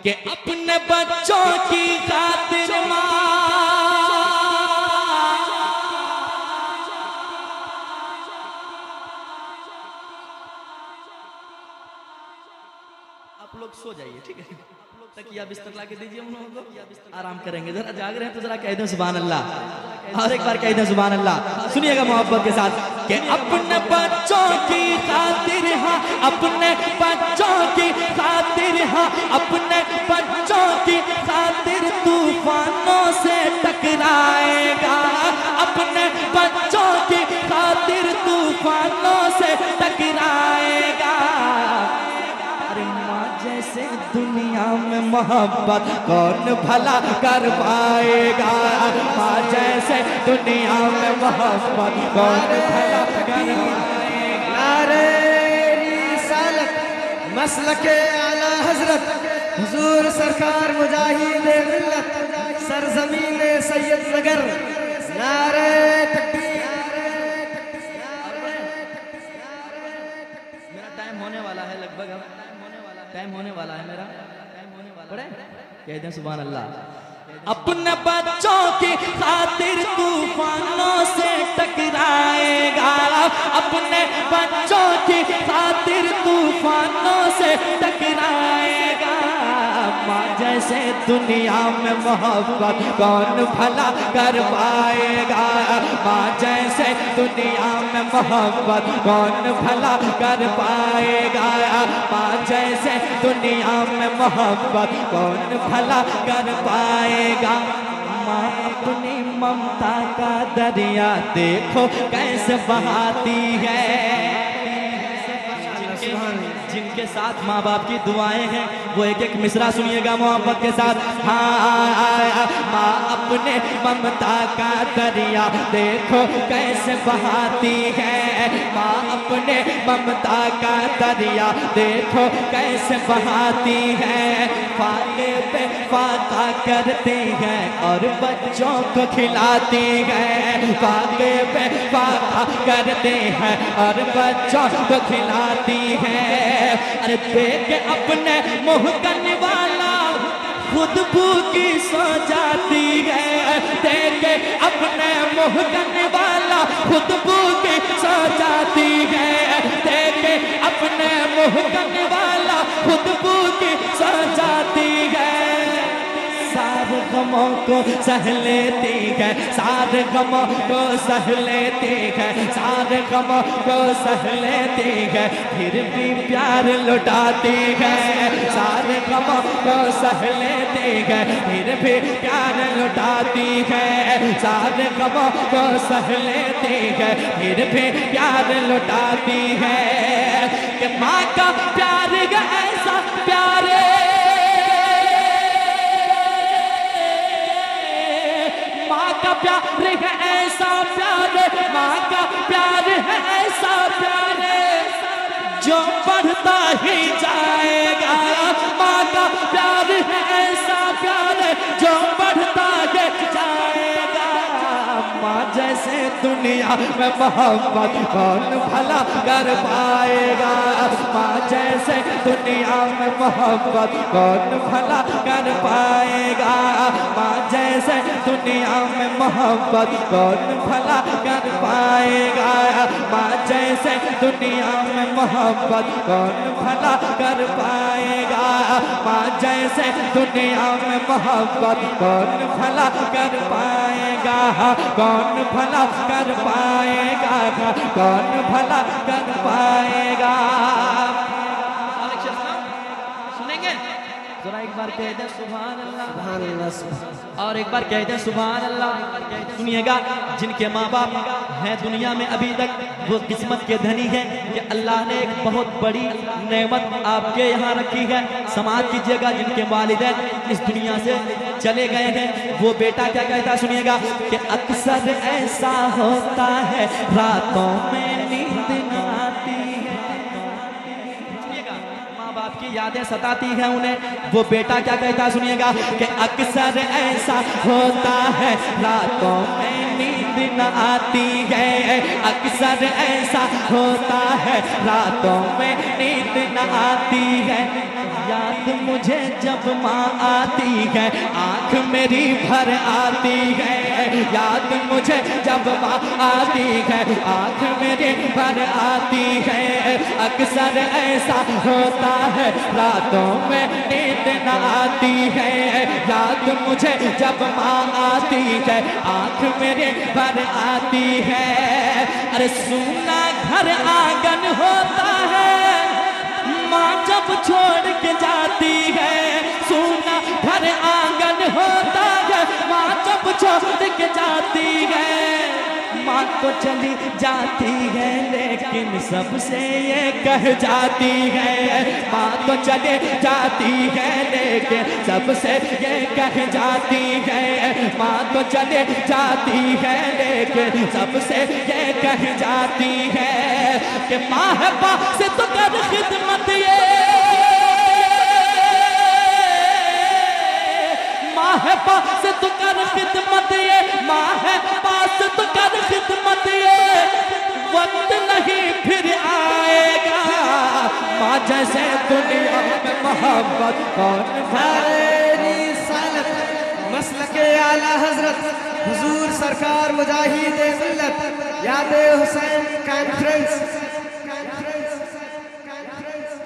कि अपने बच्चों की खातिर माँ। आप लोग सो जाइए, ठीक है, तकिया बिस्तर ला के दीजिए हम लोगों को, आराम करेंगे। जरा जाग रहे हैं तो जरा कह दें सुभान अल्लाह, और एक बार कह दें सुभान अल्लाह। सुनिएगा मोहब्बत के साथ कि अपने बच्चों की खातिर हाँ, अपने बच्चों की खातिर हाँ, अपने बच्चों की खातिर तूफानों से टकराएगा, अपने बच्चों की खातिर तूफानों से टकराएगा। जैसे दुनिया में मोहब्बत कौन भला कर पाएगा, माँ जैसे दुनिया में मोहब्बत कौन भला कर पाएगा। नारे रिसालत मसलके आला हजरत हुजूर सरकार मुजाहिद मिल्लत सरजमीन सैयद नगर, नारे तकबीर। मेरा टाइम होने वाला है लगभग, अब टाइम होने वाला है मेरा, पढ़े कह दें सुभान अल्लाह। अपने बच्चों की खातिर तूफानों से टकराएगा, अपने बच्चों की खातिर तूफानों से टकराएगा। माँ जैसे दुनिया में मोहब्बत कौन भला कर पाएगा, माँ जैसे दुनिया में मोहब्बत कौन भला कर पाएगा, माँ जैसे दुनिया में मोहब्बत कौन भला कर पाएगा। माँ अपनी ममता का दरिया देखो कैसे बहाती है। जिनके साथ माँ बाप की दुआएं हैं वो एक एक मिसरा सुनिएगा मोहब्बत के साथ। हाँ, माँ अपने ममता का दरिया देखो कैसे बहाती है, माँ अपने ममता का दरिया देखो कैसे बहाती है। फाके पे फाका करती है और बच्चों को खिलाती है, फाके पे फाका करती है और बच्चों को खिलाती है। अरे देख अपने मुँह करने वाला खुद भूखी सो जाती है, देख अपने मुँह करने वाला खुद भूखी सो जाती है, देख अपने मुँह करने वाला खुद भूखी सो जाती है। सारे गमों को सह लेती है, सारे गमों को सह लेती है, सारे गमों को सह लेती है, फिर भी प्यार लुटाती है। सारे गमों को सह लेती है, फिर भी प्यार लुटाती है। सारे गमों को सह लेती है, फिर भी प्यार लुटाती है। कि माँ का प्यार ऐसा प्यार, का प्यार है ऐसा प्यार, माँ का प्यार है ऐसा प्यार जो बढ़ता ही जाएगा। माँ का प्यार है ऐसा प्यार जो बढ़ता ही जाएगा। माँ जैसे दुनिया में मोहब्बत कौन भला कर पाएगा, माँ जैसे दुनिया में मोहब्बत कौन भला कर पाएगा। माँ जैसे दुनिया में मोहब्बत कौन भला कर पाएगा, माँ जैसे दुनिया में मोहब्बत कौन भला कर पाएगा। माँ जैसे दुनिया में मोहब्बत कौन भला कर पाएगा, कौन भला कर पाएगा, कौन भला कर पाएगा। सुनेंगे जरा एक बार कह दे सुभान अल्लाह, सुभान अल्लाह, और एक बार कह दे सुभान अल्लाह। सुनिएगा, जिनके माँ बाप हैं दुनिया में अभी तक वो किस्मत के धनी हैं कि अल्लाह ने एक बहुत बड़ी नेमत आपके यहाँ रखी है। समाज कीजिएगा, जिनके वालिदैन इस दुनिया से चले गए हैं वो बेटा क्या कहता है सुनिएगा कि अक्सर ऐसा होता है रातों में नींद न आती है। माँ बाप की यादें सताती हैं उन्हें, वो बेटा क्या कहता है सुनिएगा कि अक्सर ऐसा होता है रातों में नींद न आती है। अक्सर ऐसा होता है रातों में नींद न आती है। याद मुझे जब माँ आती है आँख मेरी भर आती है। याद मुझे जब माँ आती है आँख मेरी भर आती है। अक्सर ऐसा होता है रातों में नींद न आती है। याद मुझे जब माँ आती है आँख मेरे भर आती है। अरे सूना घर आंगन होता है माँ जब छोड़ के जाती है। सूना घर आंगन होता है माँ जब छोड़ के जाती है। माँ तो चली जाती है लेकिन सबसे ये कह जाती है। माँ तो चले जाती है लेकिन सबसे ये कह जाती है। माँ तो चले जाती है लेकिन सबसे ये कह जाती है कि माँ है पास तो कर खिदमत ये। माँ है पास तो कर खिदमत ये। माँ है पास तो कर खिदमत ये। वक्त नहीं फिर आएगा माँ जैसे दुनिया में मोहब्बत कौन मेरी सालत मसलके आला हजरत हुजूर सरकार मुजाहिद मिल्लत याद हुसैन कॉन्फ्रेंस।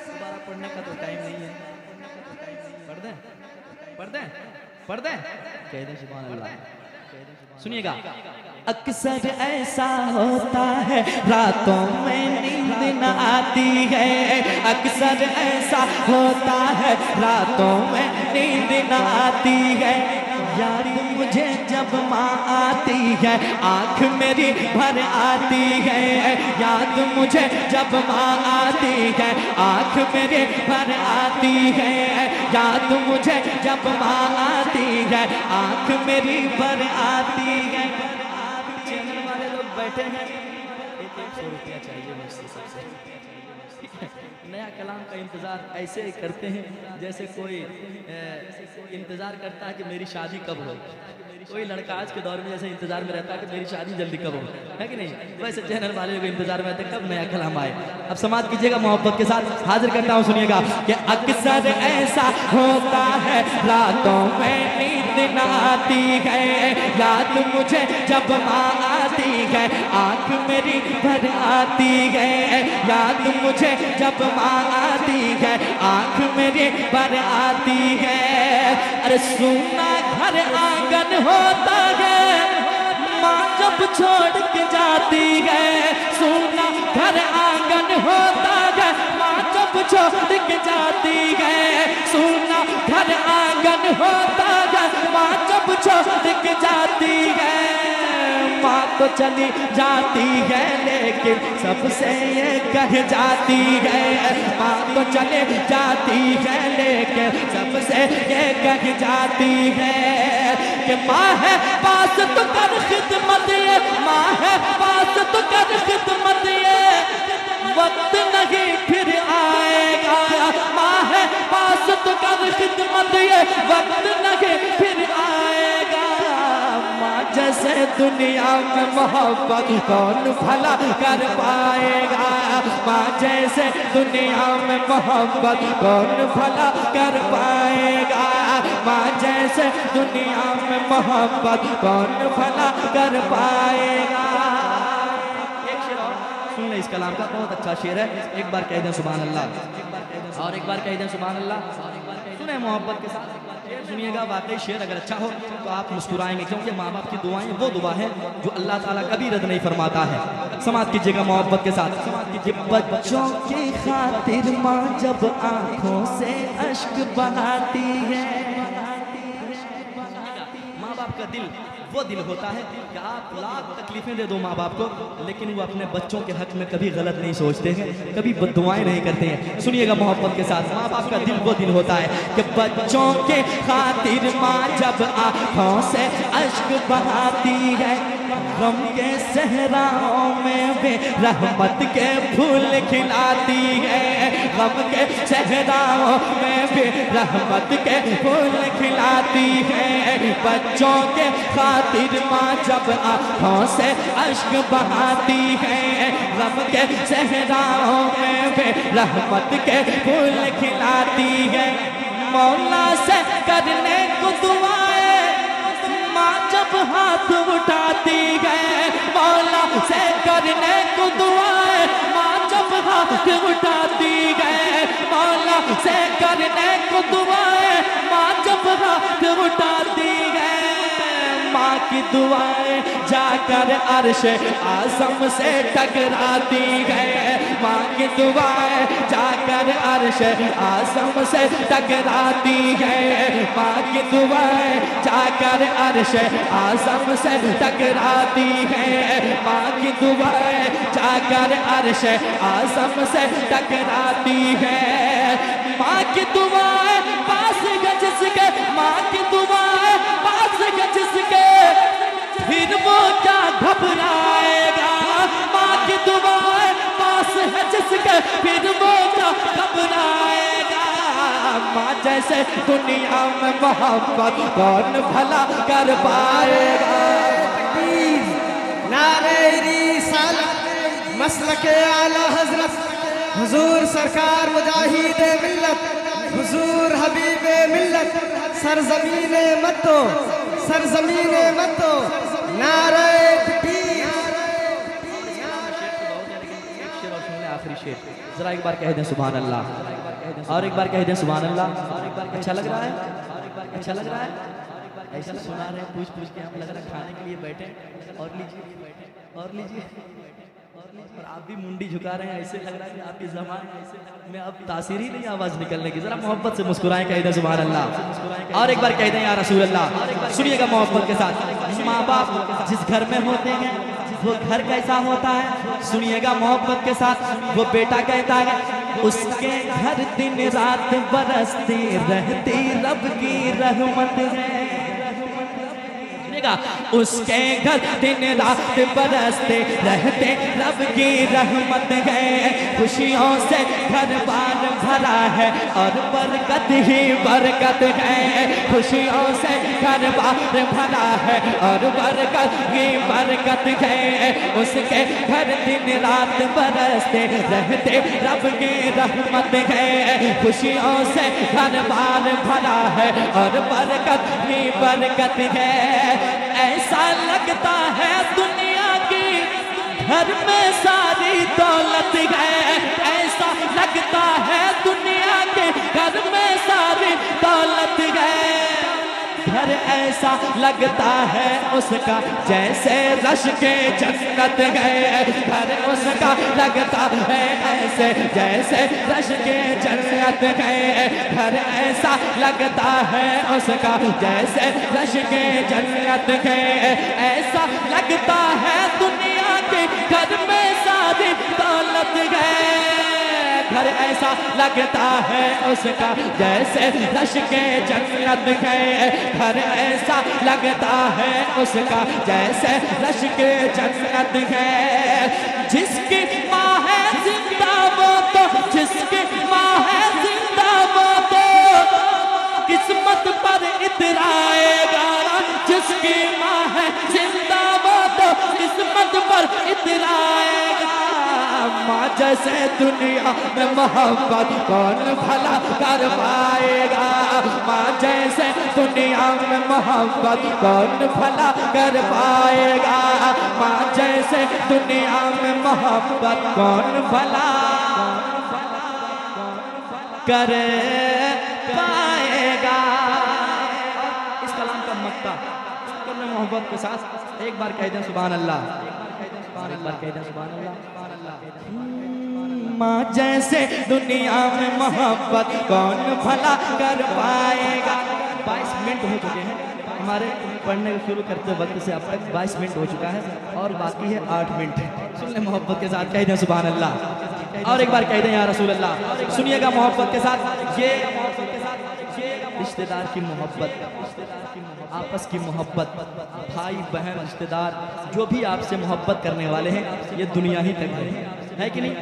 दोबारा पढ़ने का तो टाइम नहीं है। पढ़ दे कह दे सुभान अल्लाह। सुनिएगा, अक्सर ऐसा होता है रातों में नींद न आती है। अक्सर ऐसा होता है रातों में नींद न आती है। याद मुझे जब माँ आती है आँख मेरी भर आती है। याद मुझे जब माँ आती है आँख मेरी भर आती है। याद मुझे जब माँ आती है आँख मेरी भर आती है। चैनल वाले लोग बैठे हैं, 100 रुपया चाहिए मुझसे सबसे। नया कलाम का इंतज़ार ऐसे ही करते हैं जैसे कोई इंतज़ार करता है कि मेरी शादी कब हो। कोई लड़का आज के दौर में जैसे इंतज़ार में रहता है कि मेरी शादी जल्दी कब हो, है कि नहीं? वैसे चैनल वाले लोग इंतज़ार में रहते कब नया कलाम आए। अब समाज कीजिएगा मोहब्बत के साथ, हाजिर करता हूँ, सुनिएगा कि अक्सर ऐसा होता है रातों में नींद न आती है। याद मुझे जब माँ आती है आँख मेरी भर आती है। याद मुझे जब माँ आती है आँख मेरी भर आती है। अरे सूना घर आंगन होता है माँ जब छोड़ के जाती है। सूना घर आंगन होता है माँ जब छोड़ के जाती है। सूना घर आंगन होता है माँ जब छोड़ के जाती है। माँ तो चली जाती है लेकिन सबसे ये कह जाती है। माँ तो चले जाती है लेकिन सबसे ये कह जाती है कि माँ है पास तो कर खिदमत ये। माँ है पास तो कर खिदमत ये। वक्त नहीं फिर आएगा। माँ है पास तो कर खिदमत ये। वक्त नहीं फिर आएगा। माँ जैसे दुनिया में मोहब्बत कौन भला कर पाएगा। माँ जैसे दुनिया में मोहब्बत कौन भला कर पाएगा। माँ जैसे दुनिया में मोहब्बत कौन भला कर पाएगा। एक शेर और सुन ले इस कलाम का, बहुत अच्छा शेर है। एक बार कह दें सुभान अल्लाह और एक बार कह दें सुभान अल्लाह। सुने मोहब्बत के साथ सुनिएगा। वाकई शेर अगर अच्छा हो तो आप मुस्कुराएंगे, क्योंकि माँ बाप की दुआएं वो दुआ है जो अल्लाह ताला कभी रद्द नहीं फरमाता है। समाप्त कीजिएगा मोहब्बत के साथ। कि बच्चों की खातिर माँ जब आंखों से अश्क बहाती है। माँ बाप का दिल वो दिल होता है कि आप लाख तकलीफें दे दो माँ बाप को, लेकिन वो अपने बच्चों के हक में कभी गलत नहीं सोचते हैं, कभी बद्दुआएं नहीं करते हैं। सुनिएगा मोहब्बत के साथ। माँ बाप का दिल वो दिल होता है कि बच्चों के खातिर माँ जब आँखों से अश्क बहाती है। गम के सहराओं में भी रहमत के फूल खिलाती है। गम के सहराओं में भी रहमत के फूल खिलाती है। बच्चों के खातिर माँ जब आँखों से अश्क बहाती है। गम के सहराओं में भी रहमत के फूल खिलाती है। मौला से करने को दुआएं माँ जब हाथ उठाती है। मौला से करने को दुआएं माँ जब हाथ उठाती है। मौला से करने को दुआएं माँ जब हाथ उठाती है। माँ की दुआएं जाकर अर्श आज़म से टकराती है। माँ की दुआएं जाकर अर्श आज़म से टकराती है। माँ की दुआएं जाकर अर्श आज़म से टकराती है। माँ की दुआएं जाकर अर्श आज़म से टकराती है। माँ की दुआएं पास है जिसके, माँ की दुआएं पास है जिसके, फिर वो क्या घबराएगा। माँ की दुआएं पास है जिसके, फिर वो क्या घबराएगा। माँ जैसे दुनिया में मोहब्बत कौन भला कर पाएगा। नारे रिसालत मसलके आला हजरत हुजूर सरकार मुजाहिद मिल्लत, हुजूर हबीब मिल्लत, सरजमीने मत्तो, सरजमीने मत्तो, नारे तकबीर। आखिरी शेर जरा एक बार कह दें सुभान अल्लाह, और एक बार कह दें सुभान अल्लाह। अच्छा लग रहा है, अच्छा लग रहा है। ऐसा सुना रहे पूछ पूछ के हम लग रहा है खाने के लिए बैठे। और लीजिए, और लीजिए, और आप भी मुंडी झुका रहे हैं। ऐसे लग रहा है कि आपकी ज़बान में अब तासीर ही नहीं आवाज़ निकलने की। जरा मोहब्बत से मुस्कुराएं, कह दें सुभान अल्लाह। और एक बार कह दें या रसूल अल्लाह। सुनिएगा मोहब्बत के साथ। माँ बाप जिस घर में होते हैं वो घर कैसा होता है, सुनिएगा मोहब्बत के साथ। वो बेटा कहता है उसके घर दिन रात बरसती रहती रब की रहमत है। उसके घर दिन रात बरसते रहते रब की रहमत है। खुशियों से घर बार भरा है और बरकत ही बरकत है। खुशियों से घर बार भरा है और बरकत ही बरकत है। उसके घर दिन रात बरसते रहते रब की रहमत है। खुशियों से घर बार भरा है और बरकत ही बरकत है। ऐसा लगता है दुनिया की घर में सारी दौलत है। ऐसा लगता है दुनिया के घर में सारी दौलत है। घर ऐसा लगता है उसका जैसे रश के जन्नत है। घर उसका लगता है ऐसे जैसे रश के जन्नत है। घर ऐसा लगता है उसका जैसे रश के जन्नत है। ऐसा लगता है दुनिया के घर में सारी दौलत है। घर ऐसा लगता है उसका जैसे रश के जन्नत है। घर ऐसा लगता है उसका जैसे रश के जन्नत है। जिसकी माँ है जिंदा वो तो, जिसकी माँ है जिंदा वो तो किस्मत पर इतराएगा। जिसकी माँ है जिंदा वो तो किस्मत पर इतराएगा। माँ जैसे दुनिया में मोहब्बत कौन भला कर पाएगा। माँ जैसे दुनिया में मोहब्बत कौन भला कर पाएगा। माँ जैसे दुनिया में मोहब्बत कौन भला कर पाएगा। इस कलाम का मक्ता करने मोहब्बत के साथ एक बार कह दें सुभान अल्लाह। एक बार कह दें सुभान अल्लाह। माँ जैसे दुनिया में मोहब्बत कौन भला कर पाएगा। 22 मिनट हो चुके हैं हमारे पढ़ने शुरू करते वक्त से अब तक 22 मिनट हो चुका है और बाकी है 8 मिनट। सुन ले मोहब्बत के साथ कह दें सुभान अल्लाह। और एक बार कह दें या रसूल अल्लाह। सुनिएगा मोहब्बत के साथ। रिश्तेदार की मोहब्बत, आपस की मोहब्बत, भाई बहन रिश्तेदार जो भी आपसे मोहब्बत करने वाले हैं ये दुनिया ही तक है कि नहीं।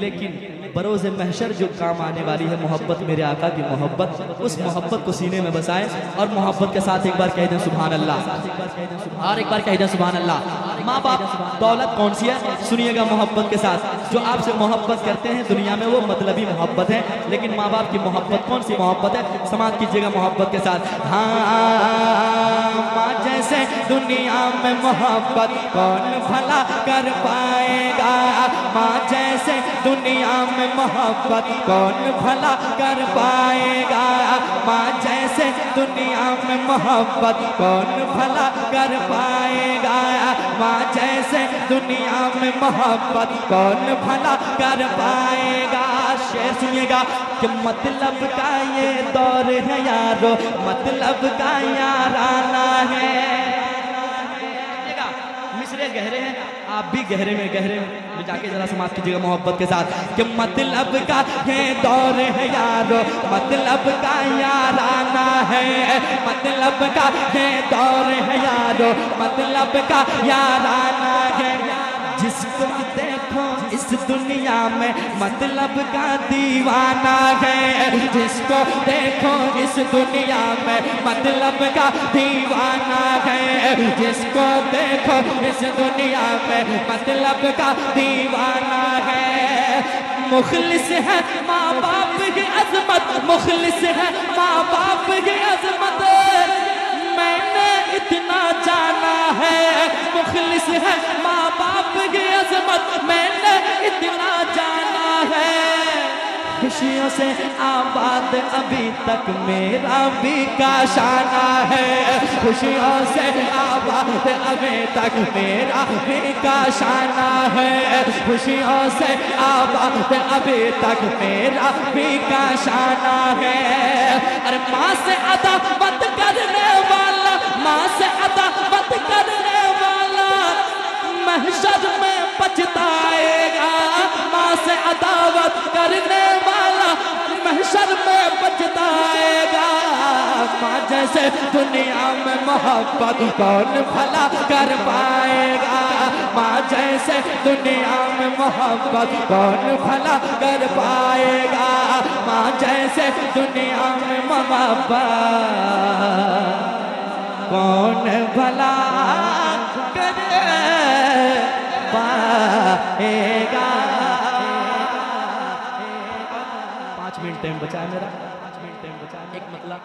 लेकिन बरोज़ महशर जो काम आने वाली है मोहब्बत, मेरे आका की मोहब्बत, उस मोहब्बत को सीने में बसाएं और मोहब्बत के साथ एक बार कह दें सुभान अल्लाह, और एक बार कह दें सुभान अल्लाह। माँ बाप दौलत कौन सी है, सुनिएगा मोहब्बत के साथ। जो आपसे मोहब्बत करते हैं दुनिया में वो मतलबी मोहब्बत है, लेकिन माँ बाप की मोहब्बत कौन सी मोहब्बत है, समाप्त कीजिएगा मोहब्बत के साथ। हाँ, माँ जैसे दुनिया में मोहब्बत कौन भला कर पाएगा, माँ जैसे दुनिया में मोहब्बत कौन भला कर पाएगा, माँ जैसे दुनिया में मोहब्बत कौन भला कर पाएगा, माँ जैसे दुनिया में मोहब्बत कौन भला कर पाएगा। शेर सुनिएगा कि मतलब का ये दौर है यारो, मतलब का याराना है। मिसरे गहरे हैं, आप भी गहरे में जाके जरा समाप्त कीजिएगा मोहब्बत के साथ कि मतलब का ये दौर है यारो, मतलब का याराना है, मतलब का ये दौर है यारो, मतलब का याराना है। जिसको देखो इस दुनिया में मतलब का दीवाना है, जिसको देखो इस दुनिया में मतलब का दीवाना है, जिसको देखो इस दुनिया में मतलब का दीवाना है। मुखलिस है माँ बाप की अजमत, मुखलिस है माँ बाप की अजमत, मैंने इतना जाना है। मुखलिस है माँ बाप की अजमत, मैंने इतना जाना है। खुशियों से आबाद अभी तक मेरा भी काशाना है, खुशियों से आबाद अभी तक मेरा भी काशाना है, खुशियों से आबाद अभी तक मेरा भी काशाना है। अरे माँ से अदावत करने वाला, माँ से अदावत करने वाला महशर में पछताएगा, माँ से अदावत करने वाला महशर में पछताएगा। माँ जैसे दुनिया में मोहब्बत कौन भला कर पाएगा, माँ जैसे दुनिया में मोहब्बत कौन भला कर पाएगा, माँ जैसे दुनिया में मोहब्बत कौन भला कर पाएगा। 5 मिनट टाइम बचा है मेरा, 5 मिनट टाइम बचा है। एक मतलब